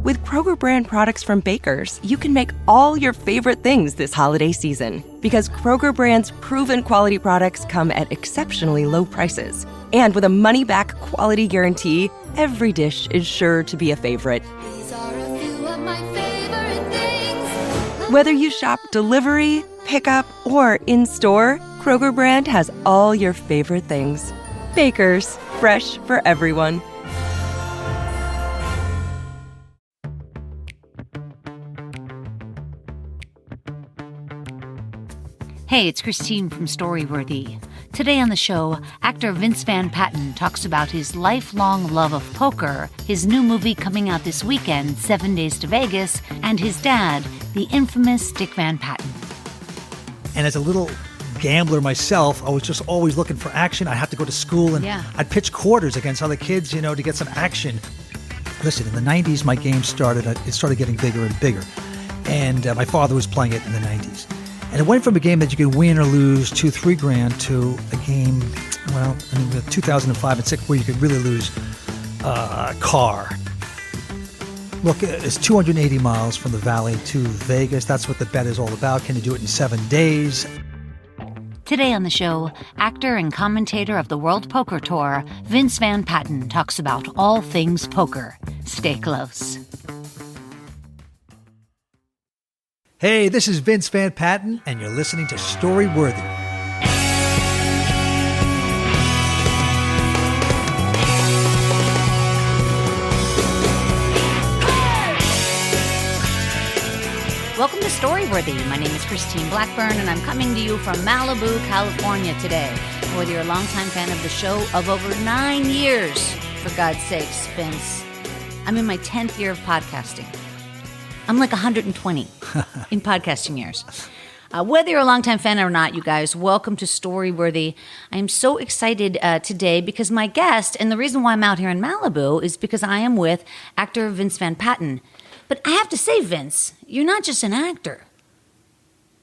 With Kroger brand products from Baker's, you can make all your favorite things this holiday season. Because Kroger brand's proven quality products come at exceptionally low prices. And with a money-back quality guarantee, every dish is sure to be a favorite. These are a few of my favorite things. Whether you shop delivery, pickup, or in-store, Kroger brand has all your favorite things. Baker's, fresh for everyone. Hey, it's Christine from Storyworthy. Today on the show, actor Vince Van Patten talks about his lifelong love of poker, his new movie coming out this weekend, 7 Days to Vegas, and his dad, the infamous Dick Van Patten. And as a little gambler myself, I was just always looking for action. I had to go to school and I'd pitch quarters against other kids, to get some action. Listen, in the 90s, my game started getting bigger and bigger. And my father was playing it in the 90s. And it went from a game that you could win or lose $2-3 grand to a game, in 2005 and 6 where you could really lose a car. Look, it's 280 miles from the Valley to Vegas. That's what the bet is all about. Can you do it in 7 days? Today on the show, actor and commentator of the World Poker Tour, Vince Van Patten talks about all things poker. Stay close. Hey, this is Vince Van Patten, and you're listening to Storyworthy. Welcome to Storyworthy. My name is Christine Blackburn, and I'm coming to you from Malibu, California today. Whether you're a longtime fan of the show of over 9 years, for God's sakes, Vince, I'm in my 10th year of podcasting. I'm like 120 in podcasting years. Whether you're a longtime fan or not, you guys, welcome to Storyworthy. I am so excited today because my guest, and the reason why I'm out here in Malibu is because I am with actor Vince Van Patten. But I have to say, Vince, you're not just an actor,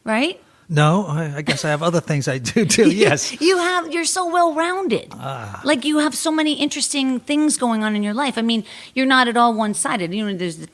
right? No, I guess I have other ththings I do too, yes. You're so well-rounded. Like you have so many interesting things going on in your life. I mean, you're not at all one-sided. There's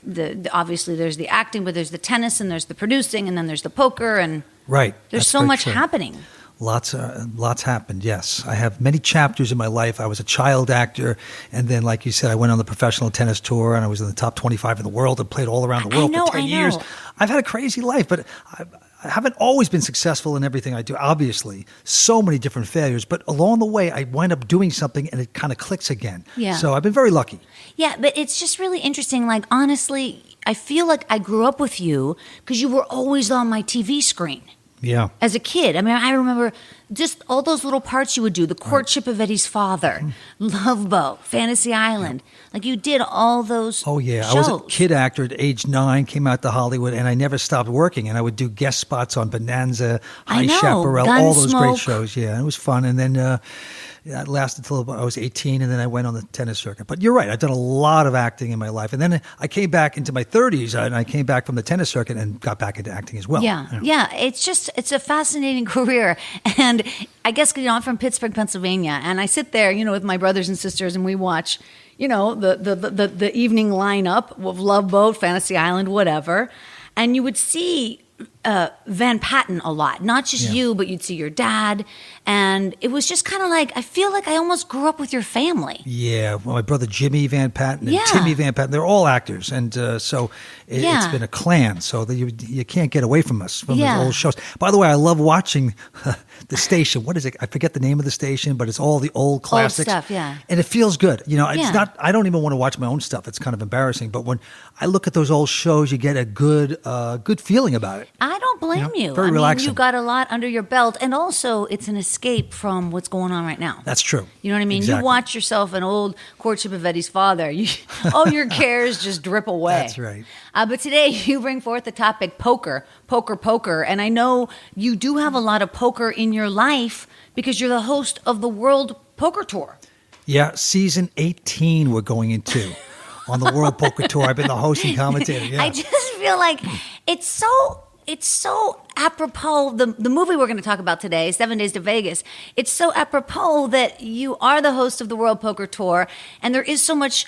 obviously there's the acting, but there's the tennis and there's the producing and then there's the poker and right. There's so much happening. Lots happened, yes. I have many chapters in my life. I was a child actor, and then, like you said, I went on the professional tennis tour, and I was in the top 25 in the world and played all around the world for 10 years. I've had a crazy life, but I haven't always been successful in everything I do, obviously. So many different failures, but along the way, I wind up doing something, and it kind of clicks again. Yeah. So I've been very lucky. Yeah, but it's just really interesting. Like, honestly, I feel like I grew up with you because you were always on my TV screen. Yeah. As a kid. I mean, I remember just all those little parts you would do. The Courtship of Eddie's Father, Love Boat, Fantasy Island. Like you did all those Oh, yeah. shows. I was a kid actor at age 9, came out to Hollywood, and I never stopped working. And I would do guest spots on Bonanza, High Chaparral, all those great shows. Yeah, it was fun. And then it lasted until I was 18, and then I went on the tennis circuit. But you're right. I've done a lot of acting in my life. And then I came back into my 30s, and I came back from the tennis circuit and got back into acting as well. Yeah, yeah. It's a fascinating career. And I guess, I'm from Pittsburgh, Pennsylvania, and I sit there, with my brothers and sisters, and we watch, the evening lineup of Love Boat, Fantasy Island, whatever. And you would see Van Patten a lot, not just you, but you'd see your dad. And it was just kind of like, I feel like I almost grew up with your family. Yeah. Well, my brother Jimmy Van Patten and Timmy Van Patten, they're all actors. And so it's been a clan. So that you can't get away from us, from those old shows. By the way, I love watching the station. What is it? I forget the name of the station, but it's all the old classics. Old stuff, yeah. And it feels good. It's not, I don't even want to watch my own stuff. It's kind of embarrassing. But when I look at those old shows, you get a good feeling about it. I don't blame you. Very relaxing. You got a lot under your belt, and also it's an escape from what's going on right now. That's true. You know what I mean? Exactly. You watch yourself an old Courtship of Eddie's Father. All your cares just drip away. That's right. But today you bring forth the topic poker, and I know you do have a lot of poker in your life because you're the host of the World Poker Tour. Yeah, season 18 we're going into. On the World Poker Tour. I've been the host and commentator. Yeah. I just feel like it's so apropos. The movie we're going to talk about today, 7 Days to Vegas, it's so apropos that you are the host of the World Poker Tour, and there is so much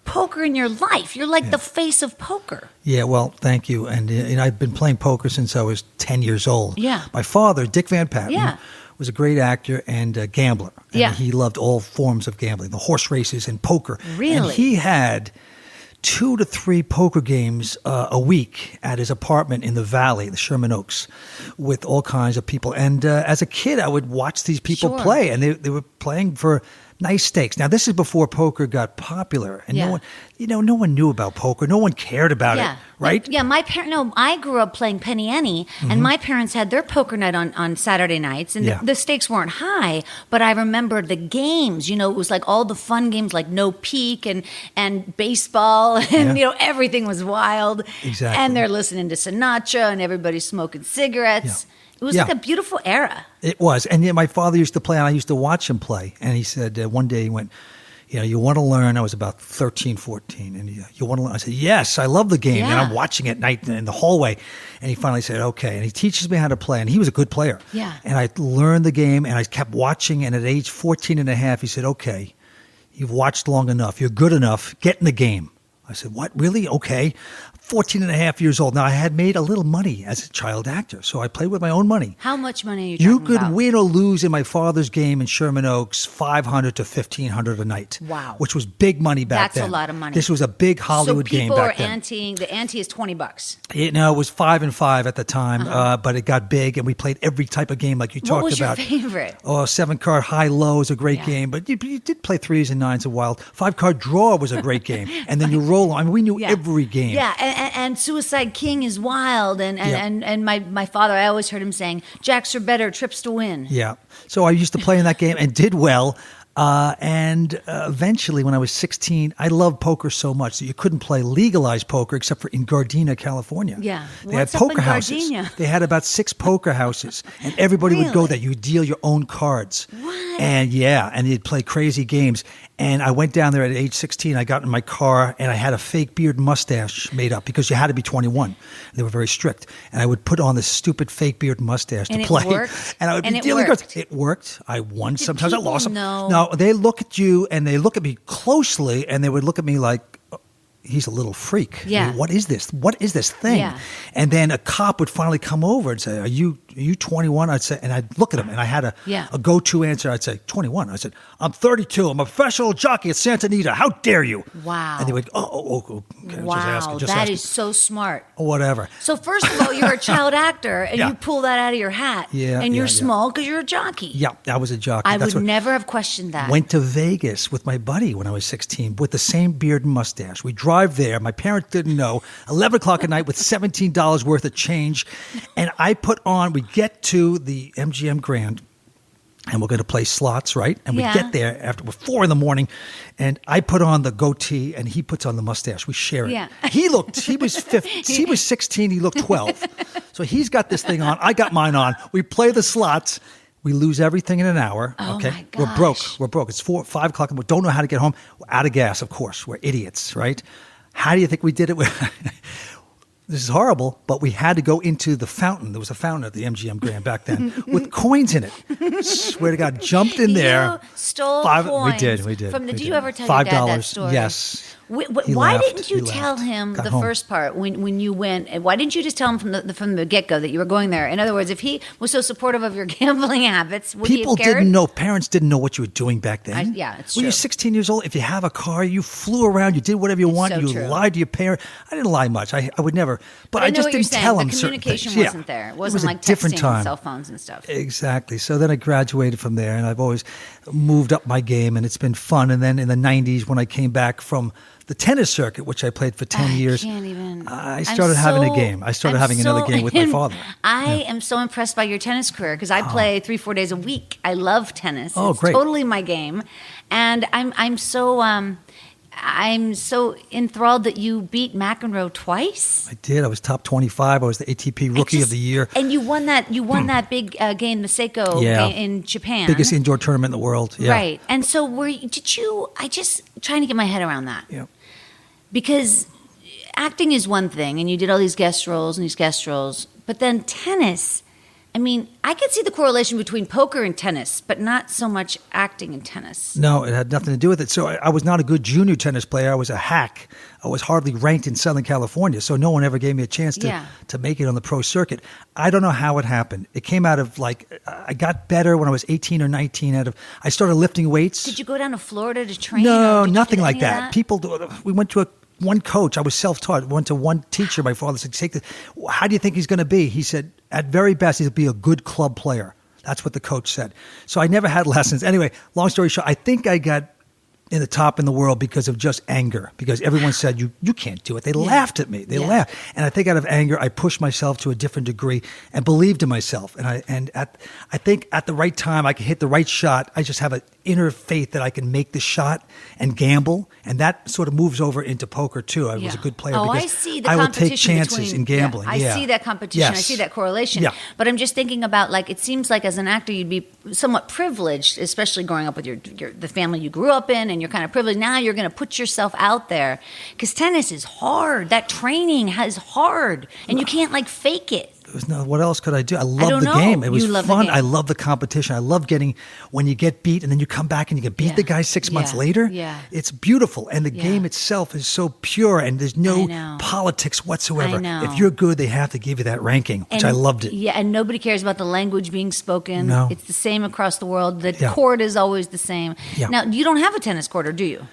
poker in your life. You're like the face of poker. Yeah, well, thank you. And I've been playing poker since I was 10 years old. Yeah. My father, Dick Van Patten, was a great actor and a gambler. And he loved all forms of gambling, the horse races and poker. Really? And he had 2 to 3 poker games a week at his apartment in the Valley, the Sherman Oaks, with all kinds of people. And as a kid, I would watch these people play, and they were playing for nice stakes. Now, this is before poker got popular, and no one knew about poker. No one cared about it, right? I grew up playing penny ante, and my parents had their poker night on Saturday nights, and the stakes weren't high, but I remember the games. It was like all the fun games, like no peek and baseball, and everything was wild. Exactly. And they're listening to Sinatra, and everybody's smoking cigarettes. It was like a beautiful era. It was. And my father used to play, and I used to watch him play. And he said, one day he went, you want to learn? I was about 13, 14. And you want to learn? I said, yes, I love the game. And I'm watching at night in the hallway. And he finally said, okay. And he teaches me how to play. And he was a good player. Yeah. And I learned the game, and I kept watching. And at age 14 and a half, he said, okay, you've watched long enough. You're good enough. Get in the game. I said, what? Really? Okay. 14 and a half years old. Now, I had made a little money as a child actor, so I played with my own money. How much money are you talking about? You could win or lose in my father's game in Sherman Oaks, $500 to $1,500 a night. Wow. Which was big money back then. That's a lot of money. This was a big Hollywood game back then. So people are the ante is $20. It was 5 and 5 at the time, but it got big, and we played every type of game like you talked about. What was your favorite? Oh, 7-card high-low is a great game, but you did play 3s and 9s a while. 5-card draw was a great game, and then you roll. I mean, we knew every game. Yeah, and Suicide King is wild, and my father, I always heard him saying, "Jacks are better, trips to win." Yeah, so I used to play in that game and did well. And eventually, when I was 16, I loved poker so much that you couldn't play legalized poker except for in Gardena, California. Yeah, they had poker houses. They had about 6 poker houses, and everybody would go there. You would deal your own cards. What? And and you'd play crazy games. And I went down there at age 16. I got in my car, and I had a fake beard mustache made up because you had to be 21. They were very strict. And I would put on this stupid fake beard mustache to play. And it worked? And I would be dealing cards. It worked. I won. Sometimes I lost them. No, they look at you, and they look at me closely, and they would look at me like, he's a little freak. Yeah. What is this? What is this thing? Yeah. And then a cop would finally come over and say, Are you 21? I'd say, and I'd look at him, and I had a go-to answer. I'd say, 21. I said, I'm 32. I'm a professional jockey at Santa Anita. How dare you? Wow. And they would, okay. Wow, that is so smart. Whatever. So first of all, you're a child actor, and you pull that out of your hat. Yeah. And you're small because you're a jockey. Yeah, I was a jockey. I would never have questioned that. Went to Vegas with my buddy when I was 16 with the same beard and mustache. We drive there. My parents didn't know. 11 o'clock at night with $17 worth of change. And we get to the MGM Grand, and we're going to play slots, right? And we get there after 4 a.m, and I put on the goatee, and he puts on the mustache. We share it. Yeah. He was 16, he looked 12. So he's got this thing on, I got mine on. We play the slots. We lose everything in an hour. Oh okay, my gosh. We're broke. It's 4 or 5 o'clock, and we don't know how to get home. We're out of gas, of course. We're idiots, right? How do you think we did it? This is horrible, but we had to go into the fountain. There was a fountain at the MGM Grand back then with coins in it. Swear to God, jumped in there. You stole coins. We did. Did you ever tell your dad that story? Yes. Why didn't you tell him the first part when you went? Why didn't you just tell him from the get-go that you were going there? In other words, if he was so supportive of your gambling habits, would he have cared? Didn't know. Parents didn't know what you were doing back then. It's true. When you're 16 years old, if you have a car, you flew around, you did whatever you want, you lied to your parents. I didn't lie much. I would never. But I just didn't tell him certain things. The communication wasn't there. It wasn't like texting and cell phones and stuff. Exactly. So then I graduated from there, and I've always moved up my game, and it's been fun. And then in the 90s, when I came back from the tennis circuit, which I played for 10 years, I started having a game. I started having another game with my father. I am so impressed by your tennis career because I play 3-4 days a week. I love tennis. Oh, it's great. Totally my game. And I'm so enthralled that you beat McEnroe twice. I did. I was top 25. I was the ATP Rookie of the Year. And you won that big game, the Seiko in Japan. Biggest indoor tournament in the world. Yeah. Right. And so I just trying to get my head around that. Yeah. Because acting is one thing, and you did all these guest roles, but then tennis, I mean, I could see the correlation between poker and tennis, but not so much acting in tennis. No, it had nothing to do with it. So I was not a good junior tennis player. I was a hack. I was hardly ranked in Southern California, so no one ever gave me a chance to make it on the pro circuit. I don't know how it happened. It came out of I got better when I was 18 or 19. I started lifting weights. Did you go down to Florida to train? No, or nothing like that. People do. We went to one coach. I was self-taught. Went to one teacher. My father said, "Take this. How do you think he's going to be?" He said, "At very best, he'll be a good club player." That's what the coach said. So I never had lessons. Anyway, long story short, I think I got in the top in the world because of just anger, because everyone said, you can't do it. They laughed at me. They laughed. And I think out of anger, I pushed myself to a different degree and believed in myself. And I think at the right time, I could hit the right shot. I just have an inner faith that I can make the shot and gamble. And that sort of moves over into poker too. I was a good player because I see the I will competition take chances between, in gambling. I see that competition. Yes. I see that correlation. Yeah. But I'm just thinking about, like, it seems like as an actor, you'd be somewhat privileged, especially growing up with the family you grew up in, and you're kind of privileged. Now you're going to put yourself out there because tennis is hard. That training is hard, and you can't fake it. What else could I do? I love the game. It was fun. I love the competition. I love getting when you get beat and then you come back and you can beat the guy 6 months later. Yeah. It's beautiful. And the game itself is so pure and there's no politics whatsoever. I know. If you're good, they have to give you that ranking, which I loved it. Yeah, and nobody cares about the language being spoken. No. It's the same across the world. The court is always the same. Yeah. Now, you don't have a tennis court, or do you?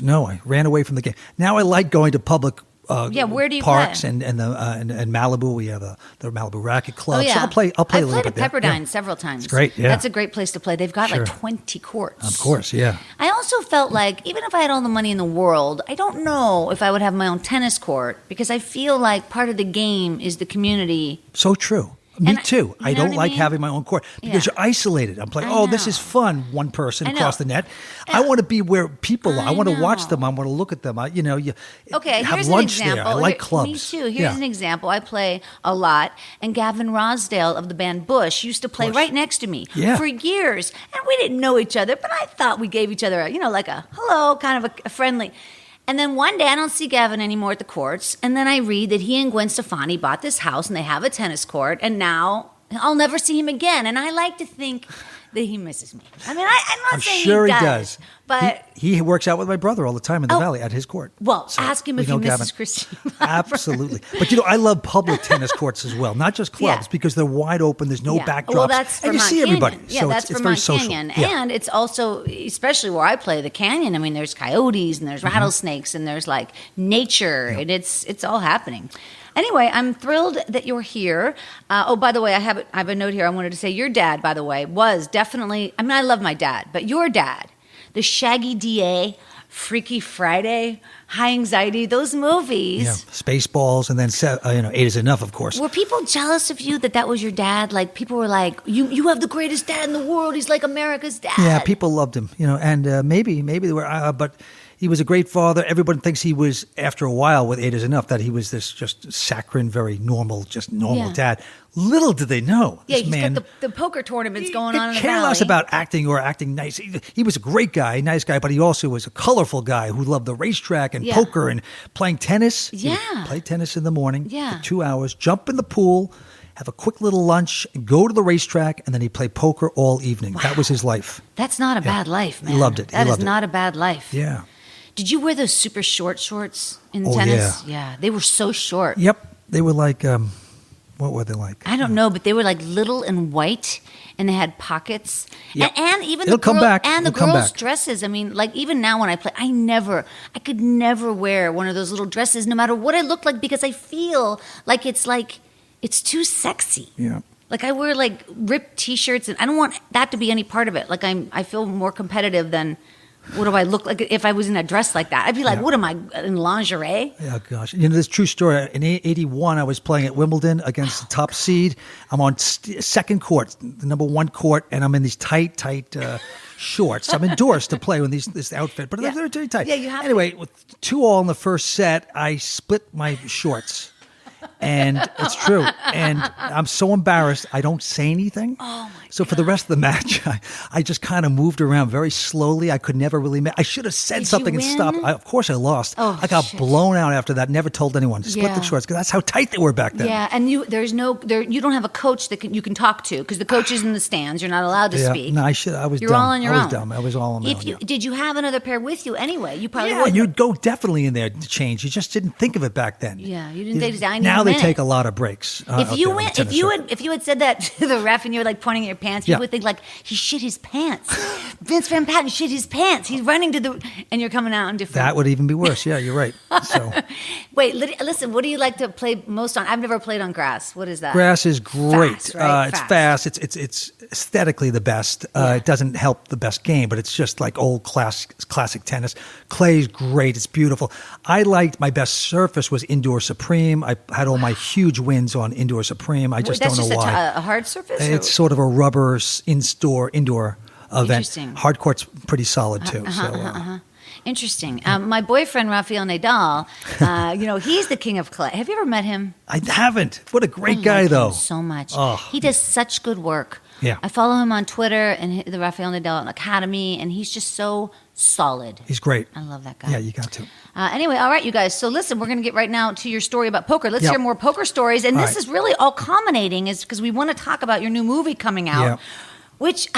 No, I ran away from the game. Now I like going to public where do you parks play? and Malibu. We have the Malibu Racket Club. Oh, yeah. So I'll play I've a little played bit at there. Pepperdine several times. It's great. Yeah, that's a great place to play. They've got Sure. 20 courts. Of course, yeah. I also felt like even if I had all the money in the world, I don't know if I would have my own tennis court because I feel like part of the game is the community. So true. Me too. You I know don't what I like mean? having my own court because you're isolated. I'm playing, this is fun, one person across the net. I want to be where people are. I want to watch them. I want to look at them. You have here's lunch an example. there. I like clubs. Me too. Here's an example. I play a lot, and Gavin Rosdale of the band Bush used to play right next to me for years, and we didn't know each other, but I thought we gave each other like a hello, kind of a friendly. And then one day I don't see Gavin anymore at the courts, and then I read that he and Gwen Stefani bought this house and they have a tennis court, and now I'll never see him again. And I like to think that he misses me. I mean, I'm not saying sure he he does. But he works out with my brother all the time in the Valley at his court. Well, So ask him we if he know misses Gavin. Christine. Absolutely. But I love public tennis courts as well, not just clubs, because they're wide open. There's no backdrops. Well, that's and you Vermont see Canyon. everybody. Yeah, So that's it's Vermont very social. Canyon. Yeah. And it's also, especially where I play, the canyon, I mean, there's coyotes and there's rattlesnakes and there's nature and it's all happening. Anyway, I'm thrilled that you're here. By the way, I have a note here. I wanted to say your dad, by the way, was definitely, I mean, I love my dad, but your dad, the Shaggy DA, Freaky Friday, High Anxiety, those movies. Yeah, Spaceballs, and then 8 is Enough, of course. Were people jealous of you that was your dad? Like, people were like, you have the greatest dad in the world. He's like America's dad. Yeah, people loved him, and maybe they were, but he was a great father. Everyone thinks he was, after a while with 8 is Enough, that he was this just saccharine, very normal dad. Little did they know. Yeah, this he's man, got the poker tournaments going on in the care Valley. less about acting or acting nice. He was a great guy, nice guy, but he also was a colorful guy who loved the racetrack and poker and playing tennis. He would play tennis in the morning for 2 hours, jump in the pool, have a quick little lunch, go to the racetrack, and then he'd play poker all evening. Wow. That was his life. That's not a bad life, man. He loved it. That is not a bad life. Yeah. Did you wear those super short shorts in tennis? Yeah, they were so short. Yep. They were like, what were they like? I don't know, but they were like little and white, and they had pockets. Yep. And even It'll come back. And the It'll come girls' back. dresses. I mean, even now when I play, I could never wear one of those little dresses, no matter what I look like, because I feel like it's too sexy. Yeah. Like I wear ripped T-shirts, and I don't want that to be any part of it. Like I feel more competitive than. What do I look like if I was in a dress like that? I'd be like, what am I, in lingerie? Oh, gosh. This true story. In 81, I was playing at Wimbledon against the top seed. I'm on second court, the number 1 court, and I'm in these tight shorts. I'm endorsed to play with this outfit, but they're very tight. Yeah, you have Anyway, with 2-all in the first set, I split my shorts. And it's true. And I'm so embarrassed, I don't say anything. Oh, my God. So for the rest of the match, I just kind of moved around very slowly. I could never really. I should have said Did something you and stopped. win? Of course, I lost. Oh, I got shit. blown out after that. Never told anyone. Split Yeah. the shorts because that's how tight they were back then. Yeah, and you don't have a coach that you can talk to because the coach is in the stands. You're not allowed to speak. No, I should. I was You're dumb. all on your I was own. dumb. I was all on my If own. you did, you have another pair with you anyway. You probably Yeah, would. you'd go definitely in there to change. You just didn't think of it back then. Yeah, you didn't think, I need Now a they minute. take a lot of breaks. If out you there on went, the if tennis you court. had, if you had said that to the ref and you were like pointing at your pants, Yeah. you would think like he shit his pants. Vince Van Patten shit his pants. He's running to the, and you're coming out in different. That would even be worse. Yeah, you're right. So Wait, listen. What do you like to play most on? I've never played on grass. What is that? grass is great. Fast, right? It's fast. It's aesthetically the best. It doesn't help the best game, but it's just like old classic tennis. Clay's great. It's beautiful. I liked my best surface was indoor Supreme. I had all my huge wins on indoor Supreme. I just That's don't know just why. a hard surface. It's sort of a rubber indoor event. Interesting. Hard court's pretty solid too. Interesting. My boyfriend Rafael Nadal, he's the king of clay. Have you ever met him? I haven't. What a great I guy, like though. him so much. Oh. He does such good work. Yeah. I follow him on Twitter and the Rafael Nadal Academy, and he's just so solid. He's great. I love that guy. Yeah, you got to. Anyway, all right, you guys. So listen, we're going to get right now to your story about poker. Let's Yep. hear more poker stories. And All this right. is really all culminating is because we want to talk about your new movie coming out, Yeah. which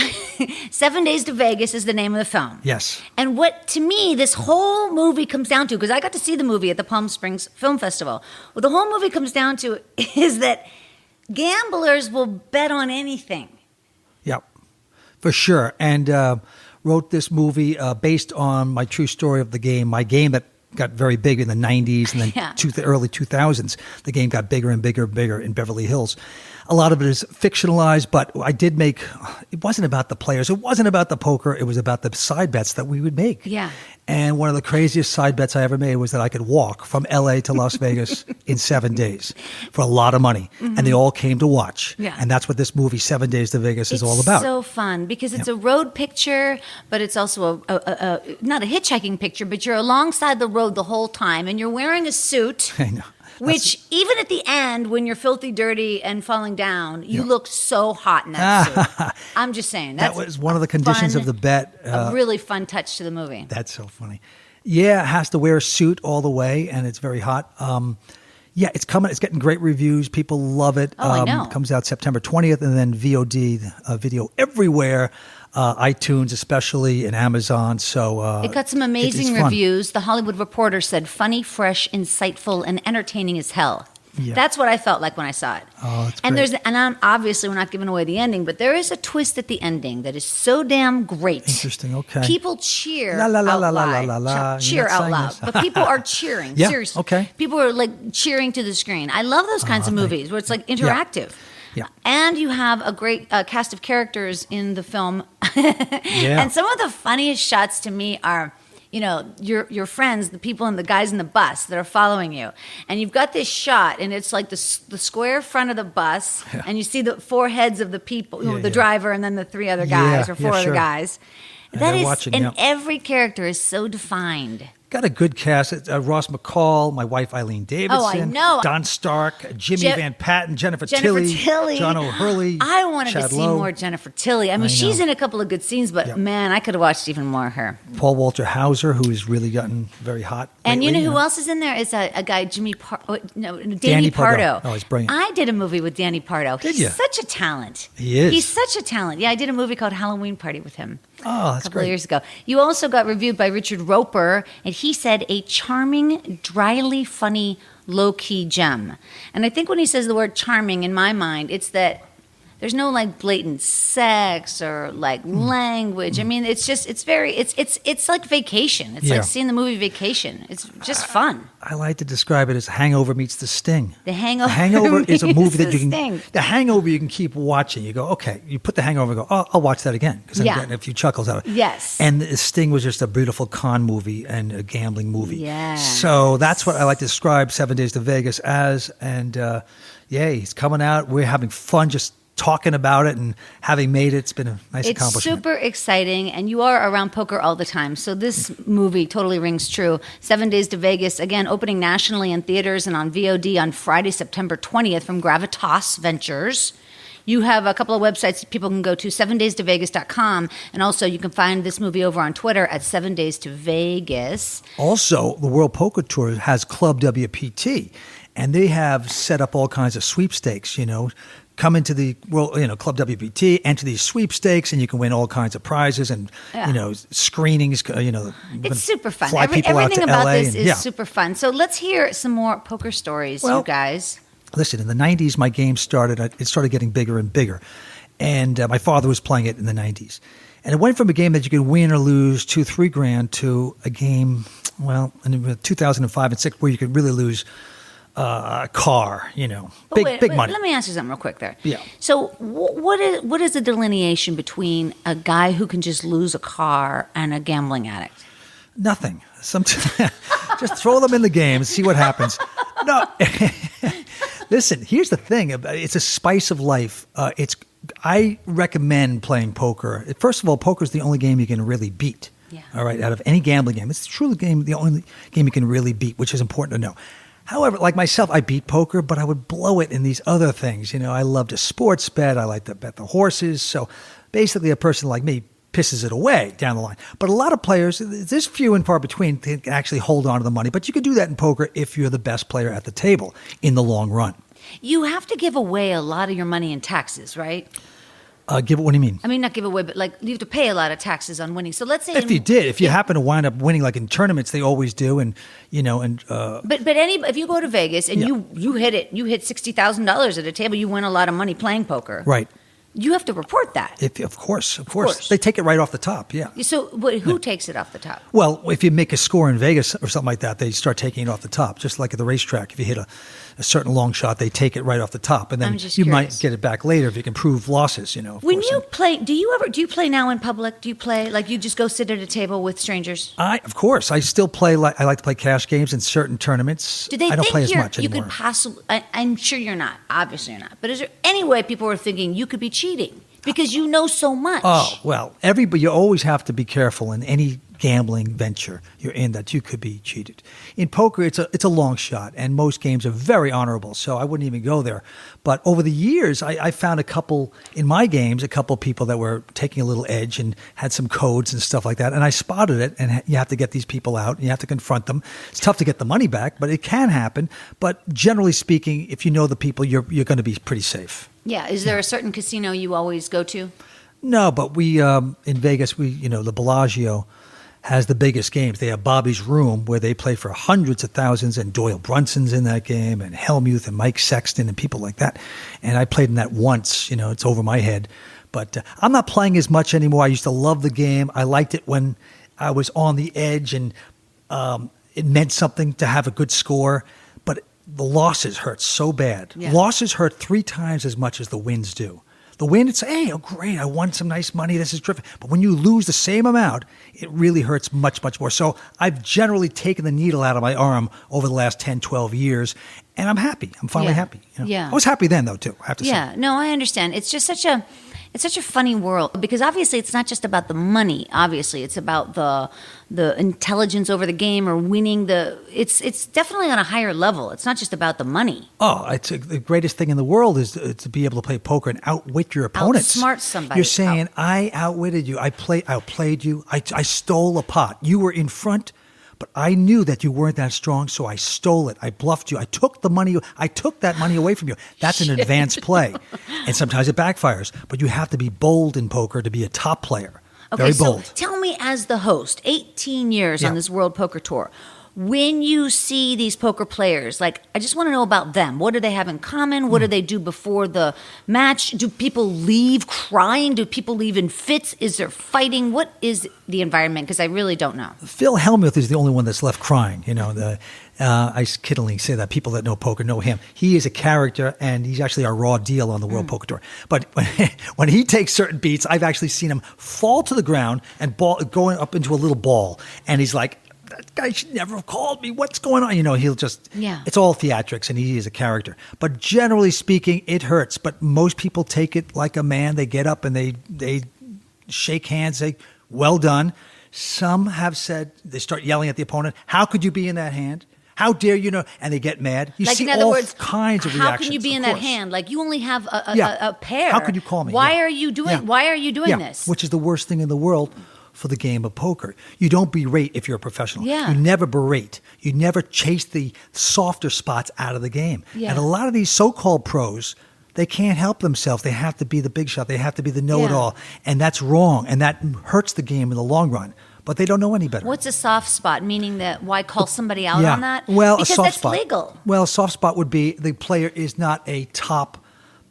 7 Days to Vegas is the name of the film. Yes. And what, to me, this whole movie comes down to, because I got to see the movie at the Palm Springs Film Festival, what the whole movie comes down to is that gamblers will bet on anything. Yep, for sure. And wrote this movie based on my true story of the game, my game that got very big in the 90s and then Yeah. the early 2000s. The game got bigger and bigger and bigger in Beverly Hills. A lot of it is fictionalized, but I did make, it wasn't about the players. It wasn't about the poker. It was about the side bets that we would make. Yeah. And one of the craziest side bets I ever made was that I could walk from LA to Las Vegas in 7 days for a lot of money. And they all came to watch. Yeah. And that's what this movie, 7 Days to Vegas, is all about. It's so fun because it's a road picture, but it's also a not a hitchhiking picture, but you're alongside the road the whole time and you're wearing a suit. I know. Which, even at the end, when you're filthy dirty and falling down, you look so hot in that suit. I'm just saying. That was one of the conditions of the bet. A really fun touch to the movie. That's so funny. Yeah, it has to wear a suit all the way, and it's very hot. Yeah, it's coming. It's getting great reviews. People love it. Oh, I know. Comes out September 20th, and then VOD video everywhere, iTunes especially, and Amazon. So It got some it's amazing fun. reviews. The Hollywood Reporter said, funny, fresh, insightful, and entertaining as hell. Yeah. That's what I felt like when I saw it. Oh, that's and great. obviously we're not giving away the ending, but there is a twist at the ending that is so damn great. Interesting, okay. People cheer La, la, la, out la, la, loud. la, la. You're Cheer not out saying loud. this. But people are cheering. Yeah, Seriously. okay. People are like cheering to the screen. I love those kinds of movies where it's like interactive. Yeah. And you have a great cast of characters in the film. Yeah. And some of the funniest shots to me are, your friends, the people and the guys in the bus that are following you. And you've got this shot, and it's like the square front of the bus, and you see the four heads of the people, Yeah, the yeah. driver and then the three other guys Yeah, or four yeah, other sure. guys. And That they're is, watching, and yeah. every character is so defined. Got a good cast. It's, Ross McCall, my wife Eileen Davidson. Oh, I know. Don Stark, Jimmy Je- Van Patten, Jennifer Jennifer Tilly, Tilly. John O'Hurley. I wanted to Chad see Lowe, more Jennifer Tilly. I mean, I she's know. in a couple of good scenes, but Yep. man, I could have watched even more of her. Paul Walter Hauser, who has really gotten very hot. And lately, you know who else is in there? Is a guy, Danny Danny Pardo. Pardo. Oh, he's brilliant. I did a movie with Danny Pardo. Did He's ya? such a talent. He is. He's such a talent. Yeah, I did a movie called Halloween Party with him. Oh, A that's couple of great. years ago. You also got reviewed by Richard Roper, and he said a charming, dryly funny, low-key gem. And I think when he says the word charming, in my mind, it's that there's no like blatant sex or like language. I mean, it's just it's like Vacation. It's Yeah. like seeing the movie Vacation. It's just fun. I like to describe it as Hangover meets The Sting. The Hangover. The Hangover is a meets movie that The you can. Sting. The Hangover you can keep watching. You go, okay. You put The Hangover and go, oh, I'll watch that again because I'm Yeah. getting a few chuckles out of it. Yes. And The Sting was just a beautiful con movie and a gambling movie. Yes. So that's what I like to describe 7 Days to Vegas as. And yeah, he's coming out. We're having fun just talking about it and having made it. It's been a nice It's accomplishment. super exciting, and you are around poker all the time. So this movie totally rings true. 7 Days to Vegas, again, opening nationally in theaters and on VOD on Friday, September 20th from Gravitas Ventures. You have a couple of websites people can go to, 7daystovegas.com. And also you can find this movie over on Twitter at 7days2vegas. Also, the World Poker Tour has Club WPT, and they have set up all kinds of sweepstakes, come into the World, Club WPT, enter these sweepstakes, and you can win all kinds of prizes and, screenings, It's super fun. Fly people out Everything to about LA this is super fun. So let's hear some more poker stories, you guys. Listen, in the 90s, my game started, it started getting bigger and bigger. And my father was playing it in the 90s. And it went from a game that you could win or lose $2,000-3,000 to a game, in 2005 and 6, where you could really lose a car, big money. Let me ask you something real quick there. Yeah. So what is the delineation between a guy who can just lose a car and a gambling addict? Nothing. Just throw them in the game and see what happens. No. Listen, here's the thing. It's a spice of life. I recommend playing poker. First of all, poker is the only game you can really beat. Yeah. All right, out of any gambling game. It's truly the only game you can really beat, which is important to know. However, like myself, I beat poker, but I would blow it in these other things. I love to sports bet. I like to bet the horses. So basically a person like me pisses it away down the line. But a lot of players, there's few and far between, can actually hold on to the money. But you can do that in poker if you're the best player at the table in the long run. You have to give away a lot of your money in taxes, right? What do you mean? I mean, not give away, but you have to pay a lot of taxes on winning. So let's say if you happen to wind up winning, like in tournaments, they always do, but if you go to Vegas and you hit $60,000 at a table, you win a lot of money playing poker, right? You have to report that. Of course. They take it right off the top, yeah. So who takes it off the top? Well, if you make a score in Vegas or something like that, they start taking it off the top, just like at the racetrack. If you hit a certain long shot, they take it right off the top, and then you might get it back later if you can prove losses, When you play, do you play now in public? Do you play, you just go sit at a table with strangers? Of course. I still play, I like to play cash games in certain tournaments. Do they I don't play as much you anymore. Could possibly, I'm sure you're not, obviously you're not, but is there any way people are thinking you could be cheating? Because you know so much. Oh, well, you always have to be careful in any gambling venture you're in that you could be cheated. In poker, it's a long shot, and most games are very honorable, so I wouldn't even go there. But over the years, I found a couple people that were taking a little edge and had some codes and stuff like that, and I spotted it, and you have to get these people out, and you have to confront them. It's tough to get the money back, but it can happen. But generally speaking, if you know the people, you're going to be pretty safe. Yeah. Is there a certain casino you always go to? No, but we in Vegas, the Bellagio has the biggest games. They have Bobby's Room where they play for hundreds of thousands, and Doyle Brunson's in that game, and Helmuth and Mike Sexton and people like that. And I played in that once. It's over my head. But I'm not playing as much anymore. I used to love the game. I liked it when I was on the edge, and it meant something to have a good score. But the losses hurt so bad. Yeah. Losses hurt 3 times as much as the wins do. The win, it's, hey, oh, great, I won some nice money. This is terrific. But when you lose the same amount, it really hurts much, much more. So I've generally taken the needle out of my arm over the last 10, 12 years, and I'm happy. I'm finally happy. Yeah. I was happy then, though, too, I have to say. Yeah, no, I understand. It's just such a funny world, because obviously it's not just about the money. Obviously, it's about the intelligence over the game, or winning it's definitely on a higher level. It's not just about the money. Oh, the greatest thing in the world is to be able to play poker and outwit your opponents. Outsmart somebody. You're saying, I outwitted you. I outplayed you. I stole a pot. You were in front, but I knew that you weren't that strong, so I stole it. I bluffed you. I took that money away from you. That's an advanced play. And sometimes it backfires. But you have to be bold in poker to be a top player. Okay, Very bold. So tell me, as the host, 18 years on this World Poker Tour, when you see these poker players, I just want to know about them. What do they have in common? What do they do before the match? Do people leave crying? Do people leave in fits? Is there fighting? What is the environment? Because I really don't know. Phil Hellmuth is the only one that's left crying. I kiddingly say that people that know poker know him. He is a character, and he's actually our raw deal on the World Poker Tour. But when he takes certain beats, I've actually seen him fall to the ground and going up into a little ball, and he's like, that guy should never have called me. What's going on? He'll just, it's all theatrics, and he is a character. But generally speaking, it hurts. But most people take it like a man. They get up and they shake hands, say, well done. Some have said, they start yelling at the opponent, how could you be in that hand? How dare you know? And they get mad. You Like, see in other all words, kinds of how reactions. can you be of in that course. hand? Like, you only have Yeah. a pair. How could you call me? Why Yeah. are you doing? Yeah. Why are you doing Yeah. this? Which is the worst thing in the world for the game of poker. You don't berate if you're a professional. Yeah. You never berate. You never chase the softer spots out of the game. Yeah. And a lot of these so-called pros, they can't help themselves. They have to be the big shot. They have to be the know-it-all. And that's wrong. And that hurts the game in the long run. But they don't know any better. What's a soft spot? Meaning that why call somebody out Yeah. on that? Well, because a soft that's spot. legal. Well, a soft spot would be the player is not a top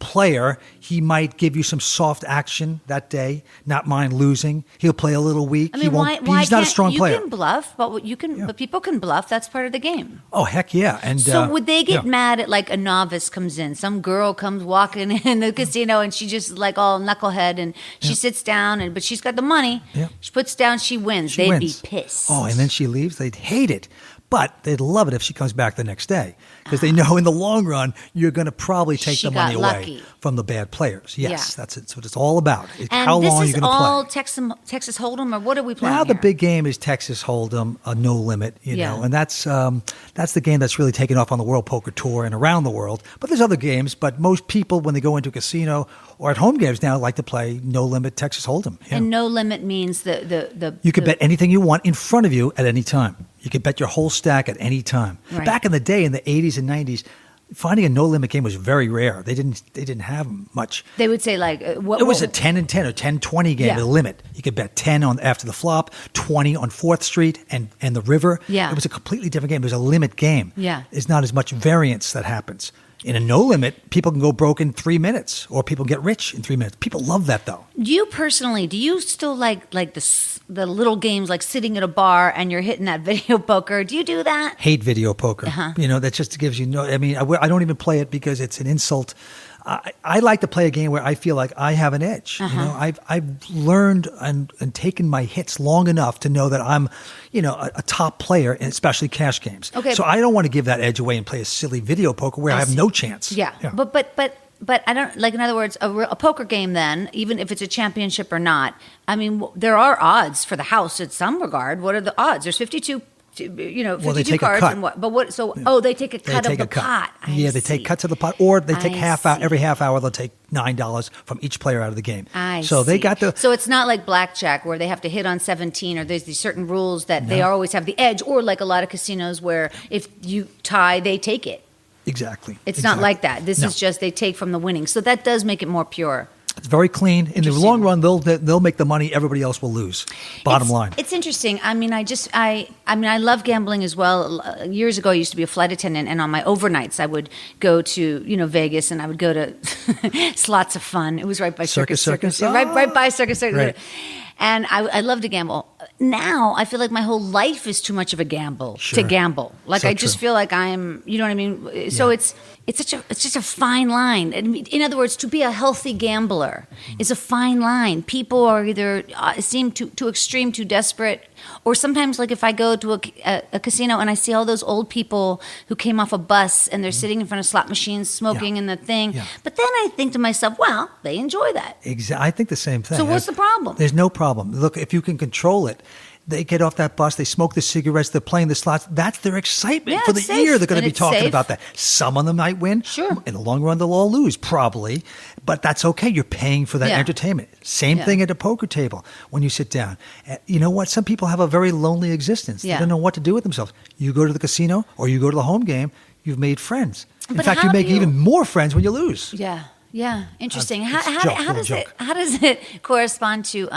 player. He might give you some soft action that day, not mind losing. He'll play a little weak. I mean, why He's not a can't- strong you player. can bluff, but but people can bluff. That's part of the game. Oh, heck yeah. And So would they get yeah. mad at like a novice comes in? Some girl comes walking in the casino and she just like all knucklehead and she sits down but she's got the money. Yeah. She puts down, she wins. She They'd wins. be pissed. Oh, and then she leaves. They'd hate it. But they'd love it if she comes back the next day because they know in the long run you're going to probably take She the money got away lucky. from the bad players. Yes, Yeah. that's what it's all about. It's and how this long is you're going to play. all Texas Hold'em, or what are we playing? Now the here? big game is Texas Hold'em, a no limit, you Yeah. know, and that's the game that's really taken off on the World Poker Tour and around the world. But there's other games. But most people, when they go into a casino or at home games now, like to play no limit Texas Hold'em. Yeah. And no limit means the You can bet anything you want in front of you at any time. You can bet your whole stack at any time. Right. Back in the day, in the 80s and 90s, finding a no limit game was very rare. They didn't have much. They would say like what It was a 10 and 10 or 10-20 game Yeah. with a limit. You could bet 10 on after the flop, 20 on 4th Street and the river. Yeah. It was a completely different game. It was a limit game. Yeah. There's not as much variance that happens. In a no limit, people can go broke in 3 minutes or people get rich in 3 minutes. People love that though. You personally, do you still like the little games like sitting at a bar and you're hitting that video poker? Do you do that? Hate video poker. Uh-huh. You know, that just gives you no, I mean, I don't even play it because it's an insult. I like to play a game where I feel like I have an edge. Uh-huh. You know, I've learned and taken my hits long enough to know that I'm, you know, a top player, and especially cash games. Okay. So I don't want to give that edge away and play a silly video poker where I have see. no chance. Yeah. But I don't like. In other words, a poker game. Then, even if it's a championship or not, I mean, there are odds for the house in some regard. What are the odds? There's 52. 52 Well, they take a cards cut. and what? But what? So, oh, they take a They cut take of the a cut. pot. I Yeah, they see. take cuts of the pot, or they take I every see. half hour they'll take $9 from each player out of the game. So they got the So it's not like blackjack where they have to hit on 17, or there's these certain rules that they always have the edge, or like a lot of casinos where if you tie, they take it. exactly. It's not like that. This No. is just they take from the winnings. So that does make it more pure. It's very clean. In the Interesting. long run, they'll make the money. Everybody else will lose. Bottom line. It's interesting. I mean, I love gambling as well. Years ago, I used to be a flight attendant, and on my overnights, I would go to Vegas, and I would go to Slots of Fun. It was right by Circus. Oh. Right by Circus. Right. And I love to gamble. Now I feel like my whole life is too much of a gamble Sure. to gamble. Like So I just true. feel like I'm, you know what I mean? So Yeah. it's just a fine line. In other words, to be a healthy gambler is a fine line. People are either seem too extreme, too desperate, or sometimes like if I go to a casino and I see all those old people who came off a bus and they're sitting in front of slot machines smoking Yeah. in the thing. Yeah. But then I think to myself, well, they enjoy that. I think the same thing. So what's the problem? There's no problem. Look, if you can control it, they get off that bus, they smoke the cigarettes, they're playing the slots. That's their excitement Yeah, for the it's safe. year. They're going to And be it's talking safe. about that. Some of them might win. Sure. In the long run, they'll all lose, probably. But that's okay. You're paying for that Yeah. entertainment. Same Yeah. thing at a poker table when you sit down. You know what? Some people have a very lonely existence. Yeah. They don't know what to do with themselves. You go to the casino or you go to the home game, you've made friends. In But fact, how you do make you- even more friends when you lose. Yeah, interesting. It's How, a how, joke, how little does joke. how does it correspond to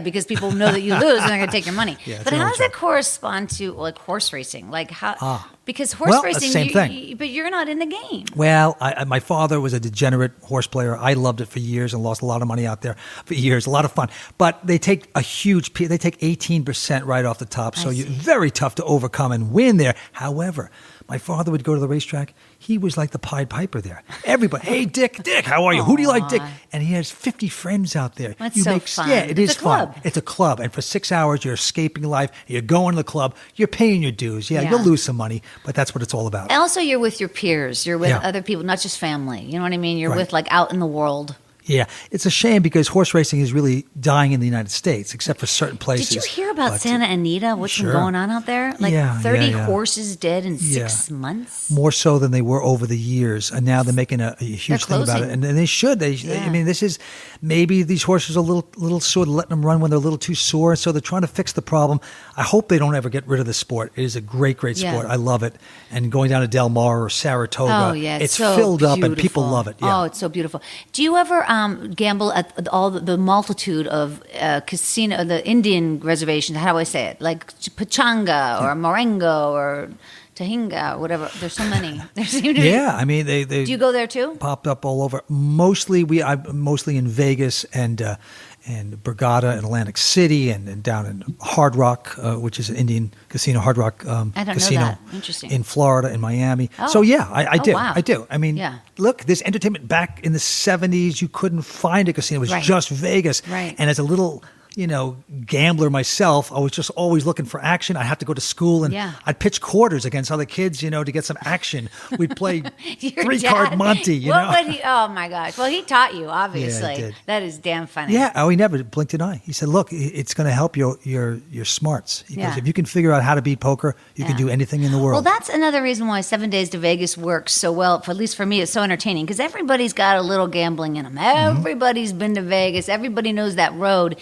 because people know that you lose and they're going to take your money. Yeah, it's but an how old does that joke. correspond to like horse racing? Like how because horse Well, that's the racing same thing. but you're not in the game. Well, my father was a degenerate horse player. I loved it for years and lost a lot of money out there for years. A lot of fun. But they take a huge they take 18% right off the top. So you're very tough to overcome and win there. However, my father would go to the racetrack. He was like the Pied Piper there. Everybody, hey, Dick, how are you? Who do you like, Dick? And he has 50 friends out there. That's so fun. Yeah, it It's is a fun. club. It's a club. And for 6 hours, you're escaping life. You're going to the club. You're paying your dues. Yeah, Yeah. you'll lose some money, but that's what it's all about. And also, you're with your peers. You're with Yeah. other people, not just family. You know what I mean? You're Right. with like out in the world. Yeah, it's a shame because horse racing is really dying in the United States, except for certain places. Did you hear about But, Santa Anita? What's sure. been going on out there? Like Yeah, 30 yeah. horses dead in Yeah. 6 months? More so than they were over the years, and now they're making a huge thing about it, closing. and they should. I mean, this is maybe these horses are a little sore, letting them run when they're a little too sore, so they're trying to fix the problem. I hope they don't ever get rid of the sport. It is a great Yeah. sport. I love it. And going down to Del Mar or Saratoga, Oh, yeah. it's so filled up and people beautiful. love it. Yeah. Oh, it's so beautiful. Do you ever gamble at all the multitude of casino, the Indian reservations? How do I say it? Like Pachanga or Morengo or Tahinga or whatever. There's so many. There seem to be. Yeah, I mean they Do you go there too? popped up all over. I'm mostly in Vegas and Borgata in Atlantic City and down in Hard Rock, which is an Indian casino, Hard Rock I don't know casino that. Interesting. in Florida, in Miami. Oh. So yeah, I do. Wow. I do. I mean, Yeah. look, this entertainment back in the 70s, you couldn't find a casino. It was Right. just Vegas. Right. And as a little gambler myself, I was just always looking for action. I had to go to school and Yeah. I'd pitch quarters against other kids, to get some action. We'd play Your 3-card dad- Monte, What would he? Oh my gosh! Well, he taught you obviously. did. That is damn funny. Yeah, he never blinked an eye. He said, "Look, it's going to help your smarts. He goes, Yeah. if you can figure out how to beat poker, you can Yeah. do anything in the Well, world." that's another reason why 7 Days to Vegas works so well. For at least for me, it's so entertaining because everybody's got a little gambling in them. Mm-hmm. Everybody's been to Vegas. Everybody knows that road.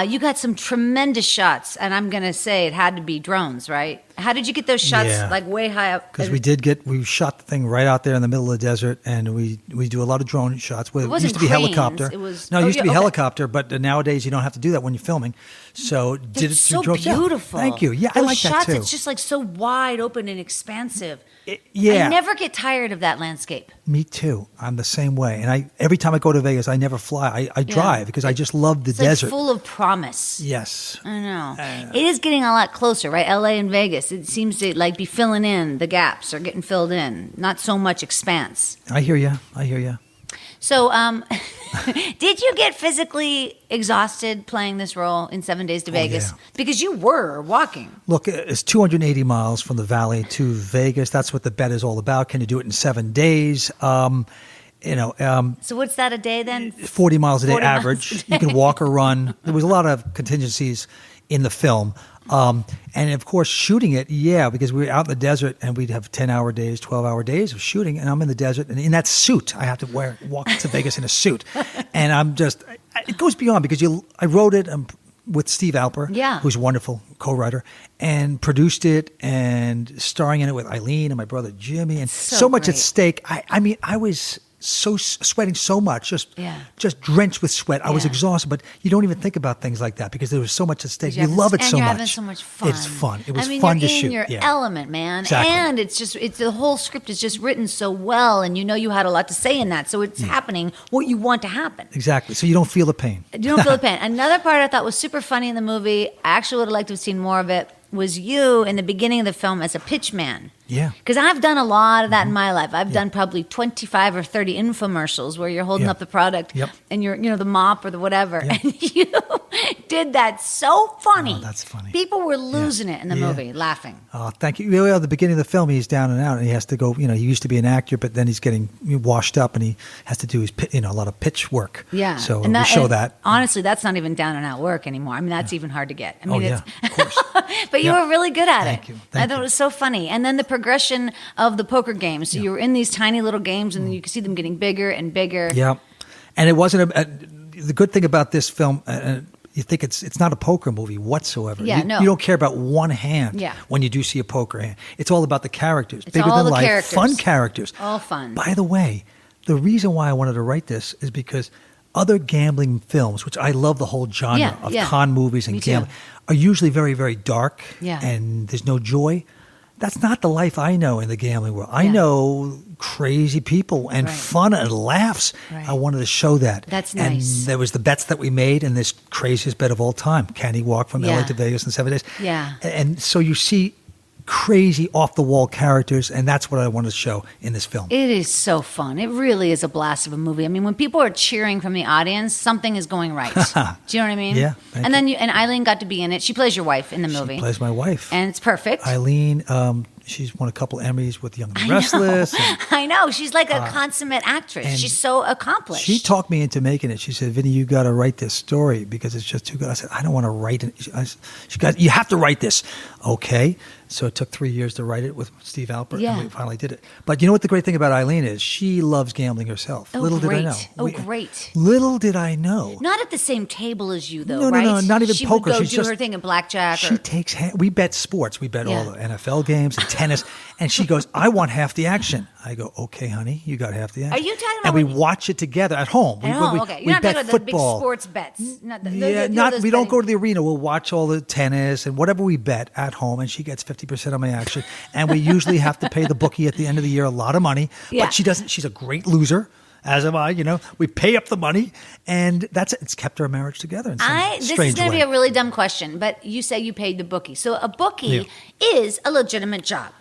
You got some tremendous shots, and I'm gonna say it had to be drones, right? How did you get those shots Yeah. like way high up? Because we shot the thing right out there in the middle of the desert, and we do a lot of drone shots. It wasn't used to be cranes, helicopter. it was- No, it oh, used to be yeah, okay. helicopter, but nowadays you don't have to do that when you're filming. So did it It's through so drones. Yeah. beautiful. Thank you. Yeah, Those I like shots, that too. It's just like so wide open and expansive. Yeah. I never get tired of that landscape. Me too. I'm the same way. And every time I go to Vegas, I never fly. I drive because I just love the It's desert. like full of promise. Yes. I know. It is getting a lot closer, right? LA and Vegas. It seems to like be filling in. The gaps are getting filled in. Not so much expanse. I hear you. So, did you get physically exhausted playing this role in 7 Days to Vegas? yeah. Because you were walking. Look, it's 280 miles from the Valley to Vegas. That's what the bet is all about. Can you do it in 7 days? So what's that a day then? 40 miles a day 40 miles average. a day. You can walk or run. There was a lot of contingencies in the film. And of course, shooting it, because we were out in the desert and we'd have 10-hour days, 12-hour days of shooting. And I'm in the desert and in that suit, I have to walk to Vegas in a suit. And it goes beyond because I wrote it with Steve Alper, who's a wonderful co-writer, and produced it and starring in it with Eileen and my brother Jimmy. And so much at great. stake. I mean, I was sweating so much, just drenched with sweat. I was Yeah. exhausted, but you don't even think about things like that because there was so much at stake. You You're love it and so you're much. having so much fun. It's fun. It was I mean, fun you're to in shoot. your Yeah. element, man. Exactly. And it's the whole script is just written so well, and you had a lot to say in that, so it's happening what you want to happen. Exactly. So you don't feel the pain. You don't feel the pain. Another part I thought was super funny in the movie, I actually would have liked to have seen more of it, was you in the beginning of the film as a pitch man. Yeah. Because I've done a lot of that in my life. I've done probably 25 or 30 infomercials where you're holding Yeah. up the product Yep. and you're, the mop or the whatever. Yeah. And you did that so funny. Oh, that's funny. People were losing it in the Yeah. movie, laughing. Oh, thank you. Well, at the beginning of the film, he's down and out, and he has to go. He used to be an actor, but then he's getting washed up, and he has to do his, a lot of pitch work. Yeah. So and we show and that. Honestly, that's not even down and out work anymore. I mean, that's even hard to get. I mean, yeah, it's, of course. but you Yeah. were really good at Thank it. you. I Thank thought you. it was so funny. And then the progression of the poker games. So you were in these tiny little games, and you could see them getting bigger and bigger. Yeah, and it wasn't the good thing about this film. You think it's not a poker movie whatsoever. Yeah, no. You don't care about one hand Yeah. when you do see a poker hand. It's all about the characters, It's bigger all than the life, characters. fun characters. All fun. By the way, the reason why I wanted to write this is because other gambling films, which I love the whole genre of con movies and Me too. gambling, are usually very, very dark Yeah. and there's no joy. That's not the life I know in the gambling world. I Yeah. know crazy people and Right. fun and laughs. Right. I wanted to show that. That's and nice. there was the bets that we made in this craziest bet of all time. Can he walk from LA Yeah. to Vegas in 7 days? Yeah. And so you see crazy off-the-wall characters, and that's what I wanted to show in this film. It is so fun. It really is a blast of a movie. I mean, when people are cheering from the audience, something is going right. Do you know what I mean? Yeah, thank and then and Eileen got to be in it. She plays your wife in the movie. She plays my wife. And it's perfect. Eileen, She's won a couple Emmys with Young and the I know. Restless. And, I know. She's like a consummate actress. She's so accomplished. she talked me into making it. She said, Vinny, you got to write this story because it's just too good. I said, I don't want to write it. She goes, you have to write this. Okay. So it took 3 years to write it with Steve Alpert, and we finally did it. But you know what the great thing about Eileen is? She loves gambling herself. Oh, little great. did I know. Great. Little did I know. Not at the same table as you, though, No, right? no, not even she poker. Would go She's do just her thing in blackjack. She takes. We bet sports. We bet all the NFL games and tennis. And she goes, "I want half the action." I go, "Okay, honey, you got half the action." Are you talking about? And we watch it together at home. At home, okay. You're not bet talking about football. the big sports bets. Not the, Yeah, those we don't betting. go to the arena. We'll watch all the tennis and whatever we bet at home, and she gets 50% of my action. And we usually have to pay the bookie at the end of the year a lot of money. Yeah. But she doesn't. She's a great loser. As am I, we pay up the money, and it's kept our marriage together in some This is strange going to way. be a really dumb question, but you say you paid the bookie. So a bookie is a legitimate job.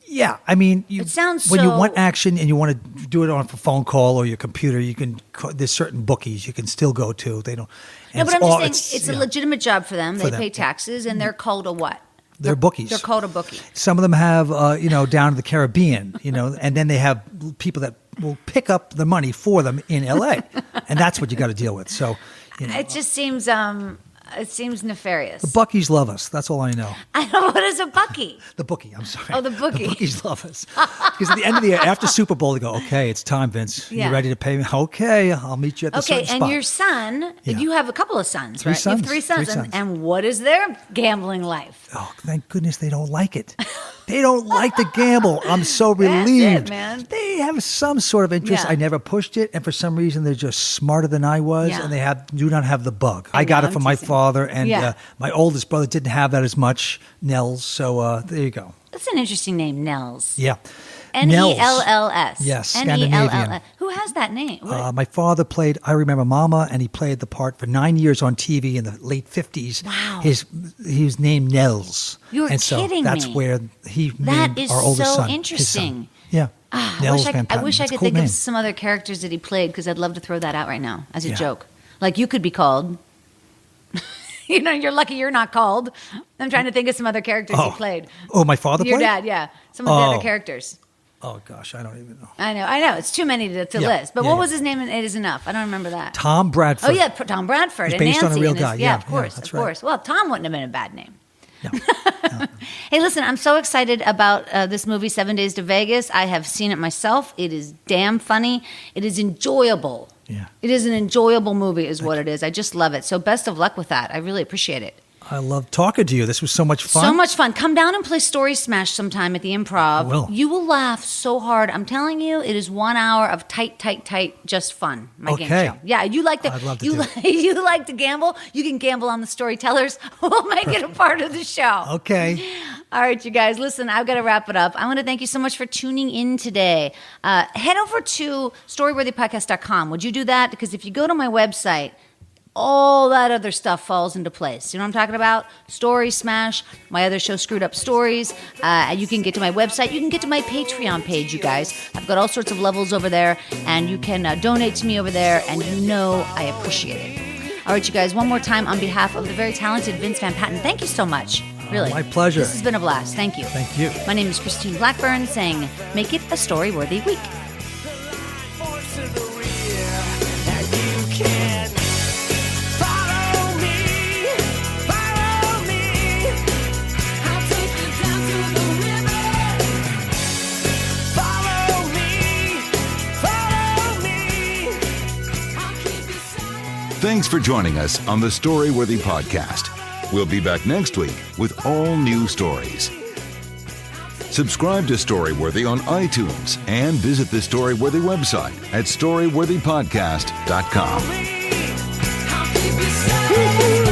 Yeah, I mean, It sounds when you so- want action and you want to do it on a phone call or your computer, you can. There's certain bookies you can still go to. They don't. No, and but I'm all- just saying it's a legitimate job for them. For They them, pay yeah. taxes, and they're called a what? They're bookies. They're called a bookie. Some of them have, down to the Caribbean, and then they have people that will pick up the money for them in L.A. And that's what you got to deal with. So, It just seems nefarious. the Buckies love us. That's all I know. I don't know what is a bucky. The bookie, I'm sorry. Oh, the bookie. The Bookies love us. Because at the end of the year, after Super Bowl, they go, okay, it's time, Vince. Yeah. You ready to pay me? Okay, I'll meet you at the Okay, certain and spot. your son, Yeah. you have a couple of sons, Three right? You have sons. three sons. Three sons. And what is their gambling life? Oh, thank goodness they don't like it. They don't like to gamble. I'm so That's it, relieved. man. They have some sort of interest. Yeah. I never pushed it, and for some reason they're just smarter than I was, Yeah. and they do not have the bug. I got know, it from I'm my teasing. father, and Yeah. my oldest brother didn't have that as much, Nels. So there you go. That's an interesting name, Nels. Yeah. Nells. Yes, N-E-L-L-S. Scandinavian. Who has that name? What- My father played I Remember Mama, and he played the part for 9 years on TV in the late 50s. Wow. He was named Nels. You're and so kidding that's me. where he That named is our oldest so son. his son. interesting. Yeah. I Nels wish Van I Patten. wish I It's a could cool think name. of some other characters that he played because I'd love to throw that out right now as a Yeah. joke. Like you could be called. You're lucky you're not called. I'm trying to think of some other characters he played. Oh, my father Your played? dad, yeah. Some of the Oh. other characters. Oh, gosh, I don't even know. I know. It's too many to Yeah, list. But yeah, what yeah. was his name in It Is Enough? I don't remember that. Tom Bradford. Oh, yeah, Tom Bradford. He's and based on a Nancy real and his- guy. Yeah, Yeah, of course. that's Of right. course. Well, Tom wouldn't have been a bad name. No. Hey, listen, I'm so excited about this movie, 7 Days to Vegas. I have seen it myself. It is damn funny. It is enjoyable. Yeah. It is an enjoyable movie is what it is. I just love it. So best of luck with that. I really appreciate it. I love talking to you. This was so much fun. So much fun. Come down and play Story Smash sometime at the Improv. I will. You will laugh so hard. I'm telling you, it is 1 hour of tight, just fun. My game Okay. show. Yeah, you like to. I'd love to you do like, you like to gamble. You can gamble on the storytellers. We'll make it a part of the show. Okay. All right, you guys, listen, I've got to wrap it up. I want to thank you so much for tuning in today. Head over to storyworthypodcast.com. Would you do that? Because if you go to my website, all that other stuff falls into place. You know what I'm talking about? Story Smash, my other show, Screwed Up Stories. You can get to my website. You can get to my Patreon page, you guys. I've got all sorts of levels over there, and you can donate to me over there, and you know I appreciate it. All right, you guys, one more time on behalf of the very talented Vince Van Patten, thank you so much. Really. My pleasure. This has been a blast. Thank you. Thank you. My name is Christine Blackburn saying, make it a story-worthy week. I'll take you down to the river. Follow me. I'll keep you silent. Thanks for joining us on the Storyworthy Podcast. We'll be back next week with all new stories. Subscribe to Storyworthy on iTunes and visit the Storyworthy website at storyworthypodcast.com. I'll keep you satisfied.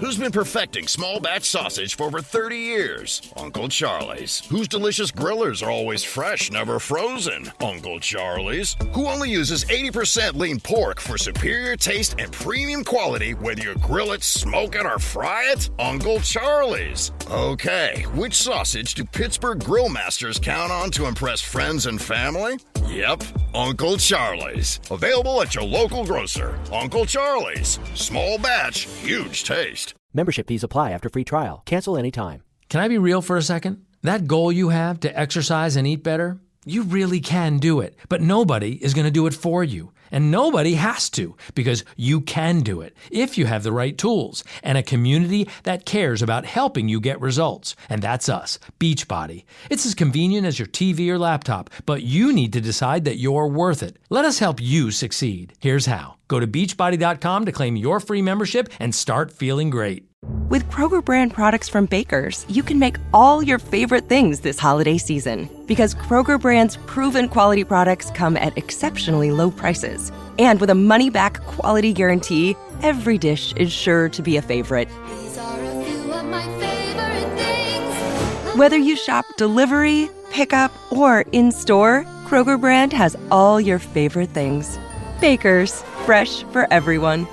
Who's been perfecting small batch sausage for over 30 years? Uncle Charlie's. Whose delicious grillers are always fresh, never frozen? Uncle Charlie's. Who only uses 80% lean pork for superior taste and premium quality, whether you grill it, smoke it, or fry it? Uncle Charlie's. Okay, which sausage do Pittsburgh grill masters count on to impress friends and family? Yep, Uncle Charlie's. Available at your local grocer. Uncle Charlie's. Small batch, huge taste. Membership fees apply after free trial. Cancel anytime. Can I be real for a second? That goal you have to exercise and eat better, you really can do it. But nobody is going to do it for you. And nobody has to, because you can do it if you have the right tools and a community that cares about helping you get results. And that's us, Beachbody. It's as convenient as your TV or laptop, but you need to decide that you're worth it. Let us help you succeed. Here's how. Go to beachbody.com to claim your free membership and start feeling great. With Kroger brand products from Bakers, you can make all your favorite things this holiday season. Because Kroger brand's proven quality products come at exceptionally low prices. And with a money-back quality guarantee, every dish is sure to be a favorite. These are a few of my favorite things. Whether you shop delivery, pickup, or in-store, Kroger brand has all your favorite things. Bakers, fresh for everyone.